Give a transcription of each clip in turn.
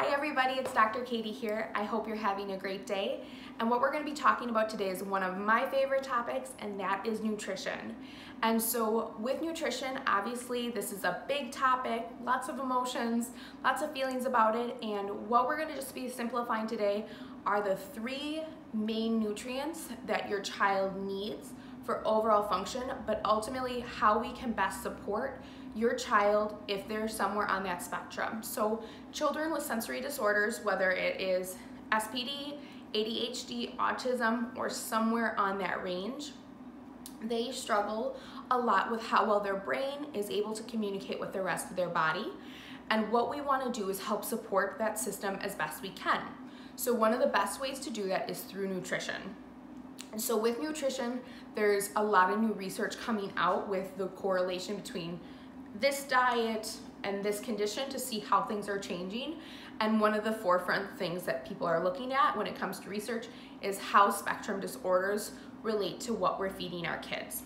Hi everybody, it's Dr. Katie here. I hope you're having a great day. And what we're going to be talking about today is one of my favorite topics, and that is nutrition. And so with nutrition, obviously this is a big topic, lots of emotions, lots of feelings about it. And what we're going to just be simplifying today are the 3 main nutrients that your child needs for overall function, but ultimately how we can best support your child if they're somewhere on that spectrum. So children with sensory disorders, whether it is SPD, ADHD, autism, or somewhere on that range, they struggle a lot with how well their brain is able to communicate with the rest of their body. And what we want to do is help support that system as best we can. So one of the best ways to do that is through nutrition. And so with nutrition, there's a lot of new research coming out with the correlation between this diet and this condition to see how things are changing. And one of the forefront things that people are looking at when it comes to research is how spectrum disorders relate to what we're feeding our kids.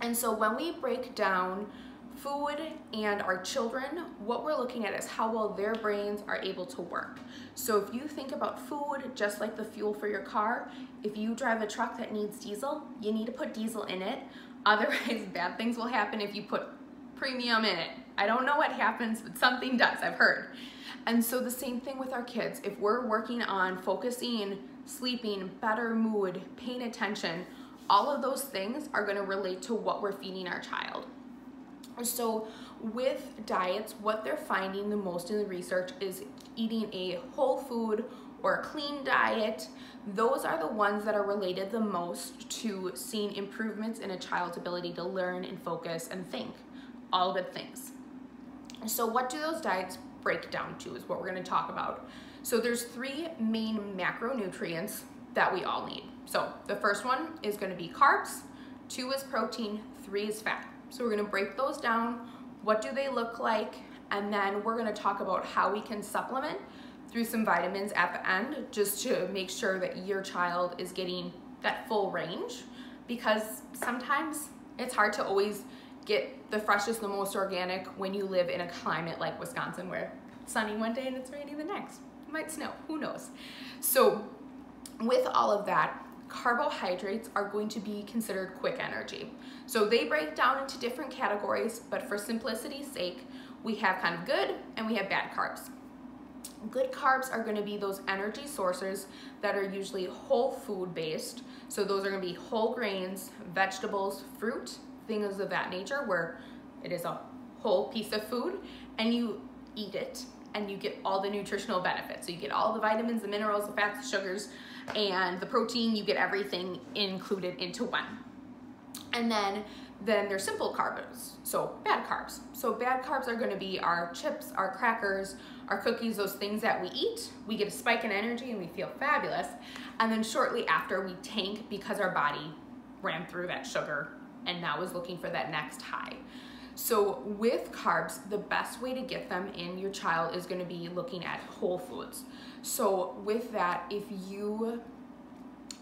And so when we break down food and our children, what we're looking at is how well their brains are able to work. So if you think about food just like the fuel for your car, if you drive a truck that needs diesel, you need to put diesel in it. Otherwise, bad things will happen if you put premium in it. I don't know what happens, but something does, I've heard. And so the same thing with our kids. If we're working on focusing, sleeping, better mood, paying attention, all of those things are going to relate to what we're feeding our child. So with diets, what they're finding the most in the research is eating a whole food or a clean diet. Those are the ones that are related the most to seeing improvements in a child's ability to learn and focus and think. All good things. So what do those diets break down to is what we're going to talk about. So there's 3 main macronutrients that we all need. So the first one is going to be carbs, 2 is protein, 3 is fat. So we're going to break those down. What do they look like? And then we're going to talk about how we can supplement through some vitamins at the end, just to make sure that your child is getting that full range, because sometimes it's hard to always get the freshest, the most organic when you live in a climate like Wisconsin where it's sunny one day and it's rainy the next. It might snow, who knows? So with all of that, carbohydrates are going to be considered quick energy. So they break down into different categories, but for simplicity's sake, we have kind of good and we have bad carbs. Good carbs are going to be those energy sources that are usually whole food based. So those are going to be whole grains, vegetables, fruit, things of that nature, where it is a whole piece of food and you eat it and you get all the nutritional benefits. So you get all the vitamins, the minerals, the fats, the sugars, and the protein. You get everything included into one. And then there's simple carbs, so bad carbs. So bad carbs are going to be our chips, our crackers, our cookies, those things that we eat. We get a spike in energy and we feel fabulous. And then shortly after, we tank because our body ran through that sugar and now is looking for that next high. So with carbs, the best way to get them in your child is going to be looking at whole foods. So with that, if you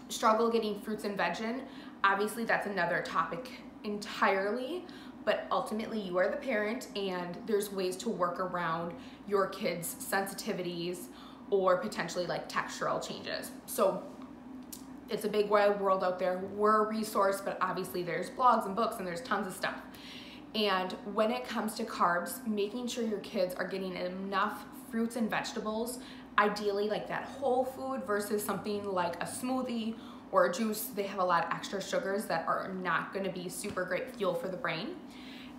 struggle getting fruits and veg in, obviously that's another topic entirely, but ultimately you are the parent and there's ways to work around your kids' sensitivities or potentially like textural changes. So it's a big wide world out there. We're a resource, but obviously there's blogs and books and there's tons of stuff. And when it comes to carbs, making sure your kids are getting enough fruits and vegetables, ideally like that whole food versus something like a smoothie or a juice. They have a lot of extra sugars that are not going to be super great fuel for the brain.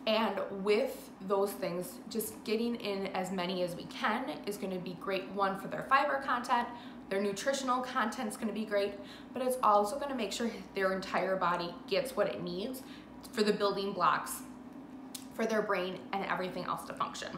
And with those things, just getting in as many as we can is going to be great. One, for their fiber content, their nutritional content is going to be great, but it's also going to make sure their entire body gets what it needs for the building blocks for their brain and everything else to function.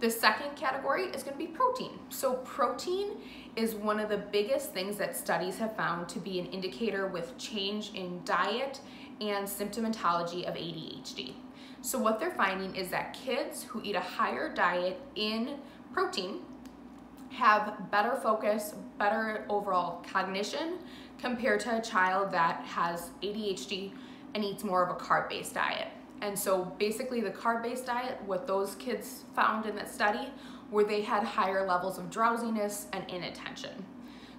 The second category is going to be protein. So protein is one of the biggest things that studies have found to be an indicator with change in diet and symptomatology of ADHD. So what they're finding is that kids who eat a higher diet in protein have better focus, better overall cognition compared to a child that has ADHD and eats more of a carb-based diet. And so basically the carb-based diet, what those kids found in that study where they had higher levels of drowsiness and inattention.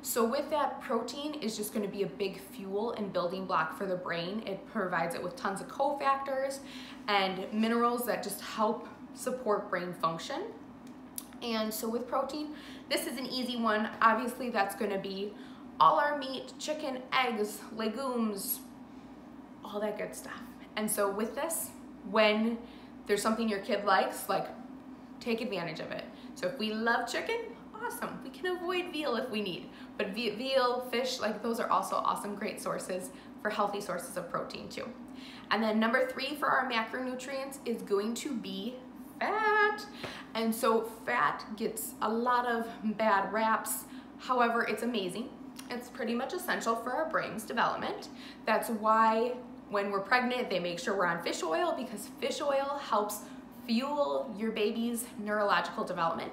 So with that, protein is just going to be a big fuel and building block for the brain. It provides it with tons of cofactors and minerals that just help support brain function. And so with protein, this is an easy one. Obviously, that's going to be all our meat, chicken, eggs, legumes, all that good stuff. And so with this, when there's something your kid likes, like, take advantage of it. So if we love chicken, awesome. We can avoid veal if we need. But veal, fish, like, those are also awesome, great sources for healthy sources of protein too. And then number 3 for our macronutrients is going to be fat. And so fat gets a lot of bad raps. However, it's amazing. It's pretty much essential for our brain's development. That's why when we're pregnant, they make sure we're on fish oil, because fish oil helps fuel your baby's neurological development.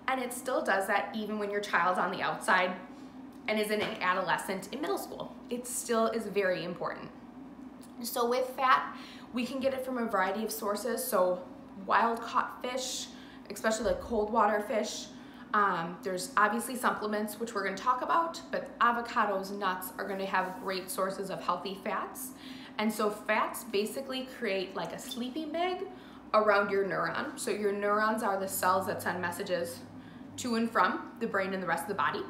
And it still does that even when your child's on the outside and is an adolescent in middle school. It still is very important. So with fat, we can get it from a variety of sources. So wild caught fish, especially like cold water fish. There's obviously supplements, which we're going to talk about, but avocados, nuts are going to have great sources of healthy fats. And so fats basically create like a sleeping bag around your neuron. So your neurons are the cells that send messages to and from the brain and the rest of the body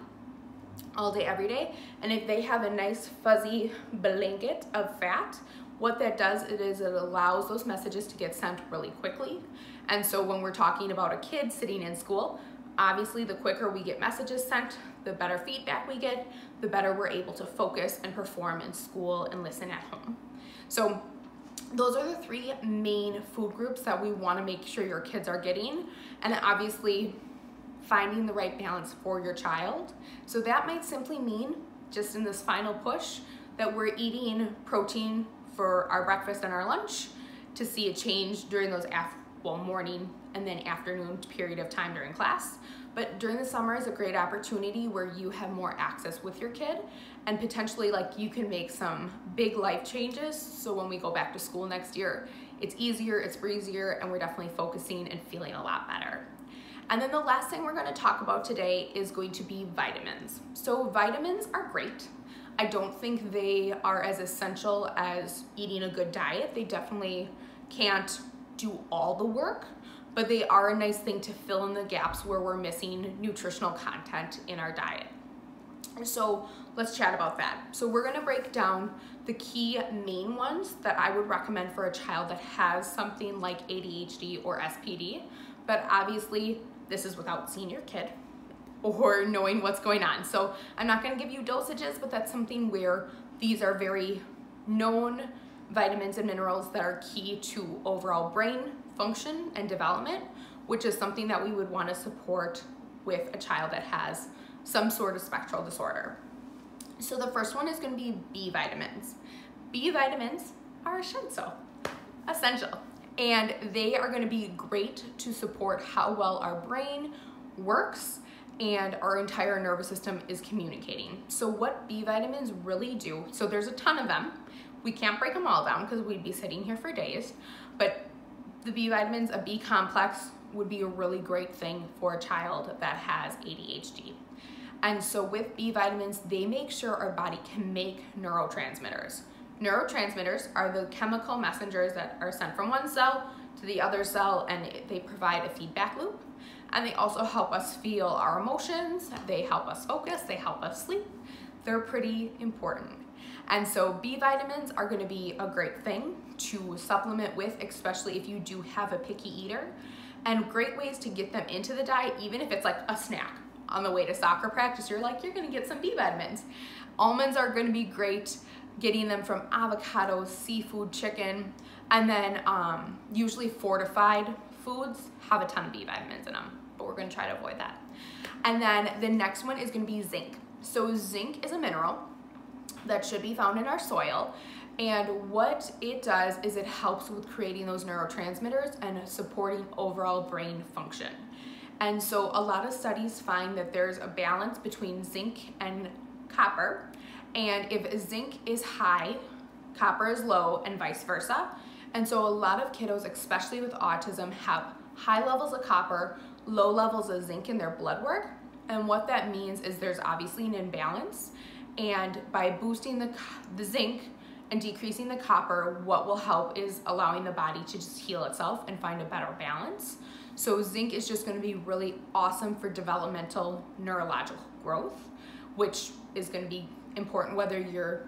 all day, every day. And if they have a nice fuzzy blanket of fat, what that does is it allows those messages to get sent really quickly. And so when we're talking about a kid sitting in school, obviously the quicker we get messages sent, the better feedback we get, the better we're able to focus and perform in school and listen at home. So those are the 3 main food groups that we want to make sure your kids are getting, and obviously finding the right balance for your child. So that might simply mean, just in this final push, that we're eating protein for our breakfast and our lunch to see a change during those morning and then afternoon period of time during class. But during the summer is a great opportunity where you have more access with your kid, and potentially like you can make some big life changes. So when we go back to school next year, it's easier, it's breezier, and we're definitely focusing and feeling a lot better. And then the last thing we're going to talk about today is going to be vitamins. So vitamins are great. I don't think they are as essential as eating a good diet. They definitely can't do all the work, but they are a nice thing to fill in the gaps where we're missing nutritional content in our diet. So let's chat about that. So we're gonna break down the key main ones that I would recommend for a child that has something like ADHD or SPD, but obviously this is without seeing your kid or knowing what's going on. So I'm not gonna give you dosages, but that's something where these are very known vitamins and minerals that are key to overall brain function and development, which is something that we would want to support with a child that has some sort of spectral disorder. So the first one is going to be B vitamins. B vitamins are essential, and they are going to be great to support how well our brain works and our entire nervous system is communicating. So what B vitamins really do, so there's a ton of them. We can't break them all down because we'd be sitting here for days, but the B vitamins, a B complex would be a really great thing for a child that has ADHD. And so with B vitamins, they make sure our body can make neurotransmitters. Neurotransmitters are the chemical messengers that are sent from one cell to the other cell, and they provide a feedback loop. And they also help us feel our emotions, they help us focus, they help us sleep. They're pretty important. And so B vitamins are going to be a great thing to supplement with, especially if you do have a picky eater, and great ways to get them into the diet, even if it's like a snack on the way to soccer practice. You're like, you're going to get some B vitamins. Almonds are going to be great, getting them from avocados, seafood, chicken, and then usually fortified foods have a ton of B vitamins in them, but we're going to try to avoid that. And then the next one is going to be zinc. So zinc is a mineral that should be found in our soil, and what it does is it helps with creating those neurotransmitters and supporting overall brain function. And so a lot of studies find that there's a balance between zinc and copper, and if zinc is high, copper is low, and vice versa. And so a lot of kiddos, especially with autism, have high levels of copper, low levels of zinc in their blood work. And what that means is there's obviously an imbalance. And by boosting the zinc and decreasing the copper, what will help is allowing the body to just heal itself and find a better balance. So zinc is just going to be really awesome for developmental neurological growth, which is going to be important whether you're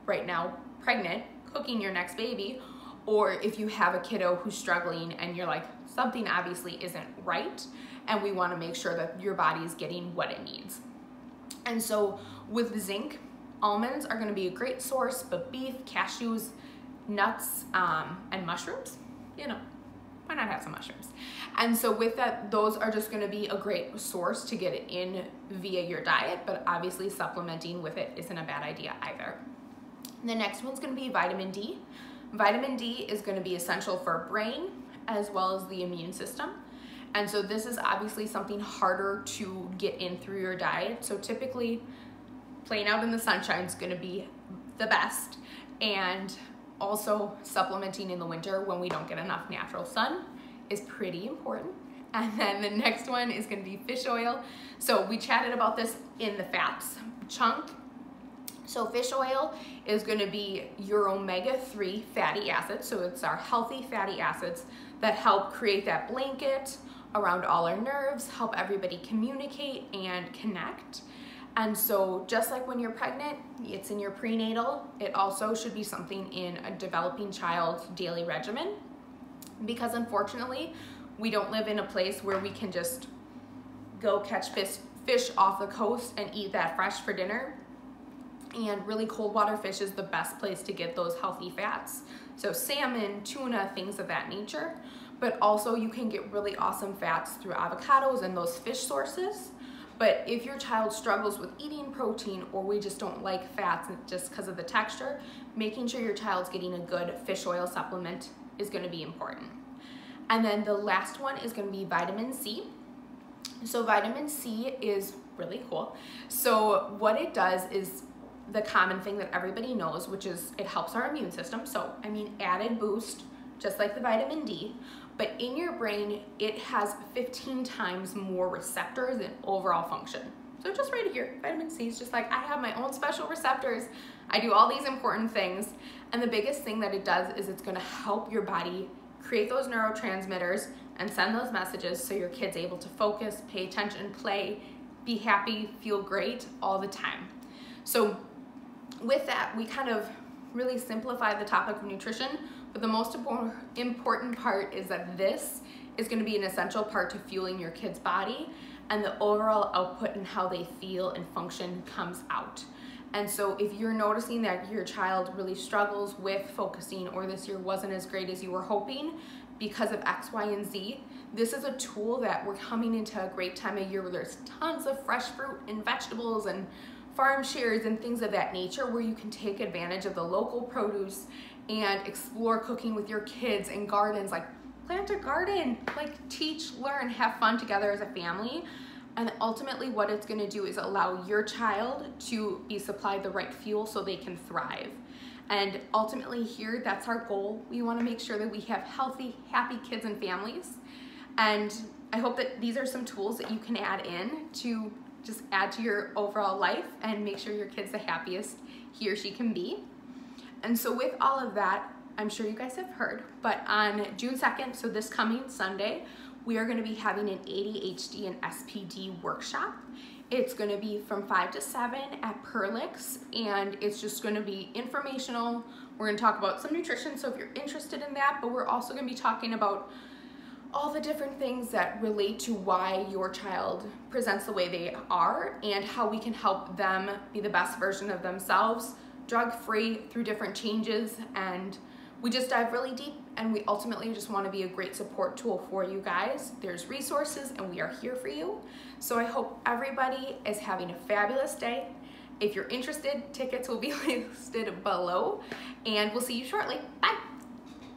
right now pregnant, cooking your next baby, or if you have a kiddo who's struggling and you're like, something obviously isn't right, and we want to make sure that your body is getting what it needs. And so with zinc, almonds are going to be a great source, but beef, cashews, nuts, and mushrooms, you know, why not have some mushrooms? And so with that, those are just going to be a great source to get it in via your diet, but obviously supplementing with it isn't a bad idea either. The next one's going to be vitamin D. Vitamin D is going to be essential for our brain as well as the immune system. And so this is obviously something harder to get in through your diet. So typically playing out in the sunshine is going to be the best. And also supplementing in the winter when we don't get enough natural sun is pretty important. And then the next one is going to be fish oil. So we chatted about this in the fats chunk. So fish oil is going to be your omega-3 fatty acids. So it's our healthy fatty acids that help create that blanket around all our nerves, help everybody communicate and connect. And so just like when you're pregnant, it's in your prenatal, it also should be something in a developing child's daily regimen, because unfortunately, we don't live in a place where we can just go catch fish off the coast and eat that fresh for dinner. And really cold water fish is the best place to get those healthy fats. So salmon, tuna, things of that nature. But also you can get really awesome fats through avocados and those fish sources. But if your child struggles with eating protein, or we just don't like fats just because of the texture, making sure your child's getting a good fish oil supplement is going to be important. And then the last one is going to be vitamin C. So vitamin C is really cool. So what it does is the common thing that everybody knows, which is it helps our immune system. So, I mean, added boost, just like the vitamin D, but in your brain, it has 15 times more receptors and overall function. So just right here, vitamin C is just like, I have my own special receptors. I do all these important things. And the biggest thing that it does is it's gonna help your body create those neurotransmitters and send those messages so your kid's able to focus, pay attention, play, be happy, feel great all the time. So with that, we kind of really simplify the topic of nutrition, but the most important part is that this is going to be an essential part to fueling your kid's body, and the overall output and how they feel and function comes out. And so if you're noticing that your child really struggles with focusing, or this year wasn't as great as you were hoping because of X, Y, and Z, this is a tool that we're coming into a great time of year where there's tons of fresh fruit and vegetables and farm shares and things of that nature, where you can take advantage of the local produce and explore cooking with your kids and gardens, like plant a garden, like teach, learn, have fun together as a family. And ultimately what it's gonna do is allow your child to be supplied the right fuel so they can thrive. And ultimately here, that's our goal. We wanna make sure that we have healthy, happy kids and families. And I hope that these are some tools that you can add in to just add to your overall life and make sure your kid's the happiest he or she can be. And so with all of that, I'm sure you guys have heard, but on June 2nd, so this coming Sunday, we are going to be having an ADHD and SPD workshop. It's going to be from 5 to 7 at Perlick's, and it's just going to be informational. We're going to talk about some nutrition, so if you're interested in that, but we're also going to be talking about all the different things that relate to why your child presents the way they are and how we can help them be the best version of themselves, drug-free, through different changes. And we just dive really deep, and we ultimately just want to be a great support tool for you guys. There's resources and we are here for you. So I hope everybody is having a fabulous day. If you're interested, tickets will be listed below, and we'll see you shortly. Bye.